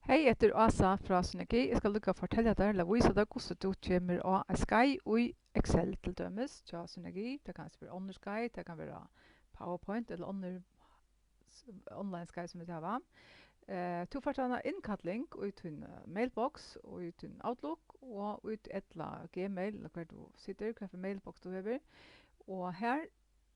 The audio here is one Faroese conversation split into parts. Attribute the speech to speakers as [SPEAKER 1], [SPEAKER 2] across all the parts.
[SPEAKER 1] Hej, jag heter Asa fra Synergi. Jeg skal lukka fortelle deg, eller vise deg hvordan du kommer av en skai i Excel til dømes, til Synergi. Det kan være under skai, det kan være PowerPoint eller under online skai som vi har. Du får ta en innkalling ut til en mailbox og ut til en Outlook og ut etla Gmail, eller hver du sitter, hva for mailbox du har. Og her,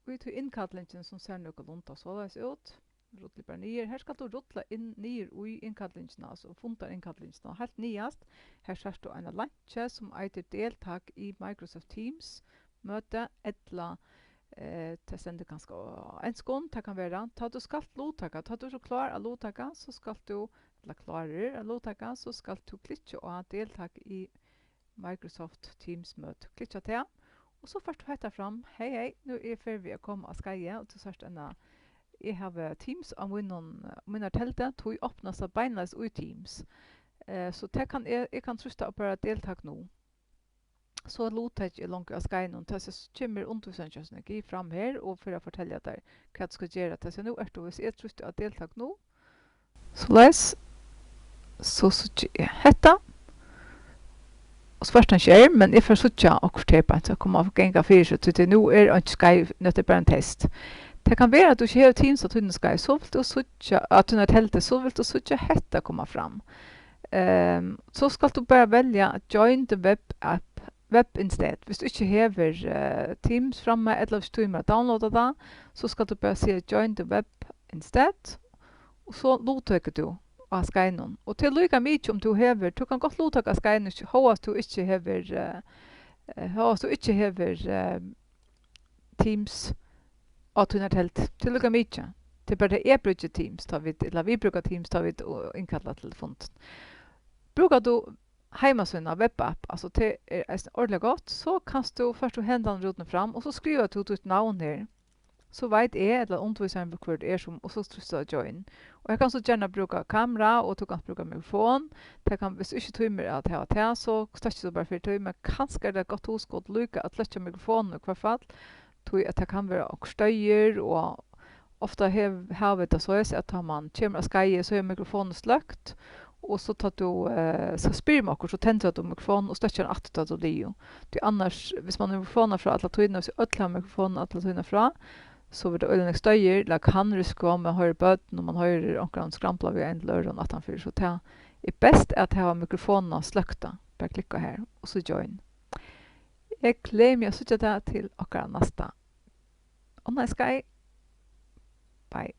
[SPEAKER 1] ut til innkallingen som ser noe lunta således ut, ruttla bara nyer. Här ska du ruttla in nyer i inkallingen, alltså funta inkallingen. Helt nyast, här ser du en lunch som heter deltag i Microsoft Teams möte ettla det sender ganska en skån, det kan vara. Ta du skall lotaka, ta du så klar att lotaka så skall du, eller klarer att lotaka så skall du klicka och deltag i Microsoft Teams möte. Klicka till och så först heter fram, hej, nu är för vi att komma och skaja och så sörst en jeg har Teams av minnar telte, tog åpna seg beinleis i Teams. Så det kan jeg kan trusta å bare deltak nå. Så lotet jeg langt av skajnen, til jeg kommer undervisningskjøsene gi fram her, og for å fortelle deg hva du skal gjøre. Til jeg nå er det hvis jeg trusta å deltak nå. Så les, så sier jeg hetta. Og så først en skjerm, men jeg får sitte akkurat til på en, så jeg kommer av genga fyrir, så til nå er det ikke skaj, nødt bare en test. Det kan være at du ikke har Teams at du skal, så vil du søtja, at du har teltet, så vil du søtja hetta komma fram. Så skal du bare velge Join the Web App, web instead. Hvis du ikke har Teams framme, eller hvis du har downloadet det, så skal du bare si Join the Web instead, og så lottøkker du av skajnen. Og til lykka mye om du har, du kan godt lottøkke av skajnen, hvis du ikke har Teams, och tunna tält till lika mycket. Det bara det brukar Teams tar vi eller vi brukar Teams tar vi och inkalla telefon. Brukar du hemmasida webbapp, alltså det är ordentligt gott, så kan du först hända roten fram och så skriver du ditt namn här. Så vet jag eller undervisaren vad det är som och så trycker join. Och jag kan så gärna bruka kamera och du kan bruka mikrofon. Det kan hvis inte tömmer att ha det så startar du bara för tömmer. Kanske det gott hos gott lucka att lägga mikrofonen i hvert fall. Tog att det kan vara och stöjer och ofta har vi det så att man kommer att skaja så är mikrofonen slökt och så tar du så spyr man också så tänder du mikrofonen och stötter den att du det. Det annars hvis man har mikrofonen från alla tydna så ödla mikrofonen alla tydna från så vill det ödla stöjer eller kan riskera om man hör böten och man hör omkring skrampla vid en lördag att han för så det är bäst att ha mikrofonen slökta. Bara klicka här och så join. Jeg gleder meg å sitte det til akkurat neste. Og nå skal jeg. Bye.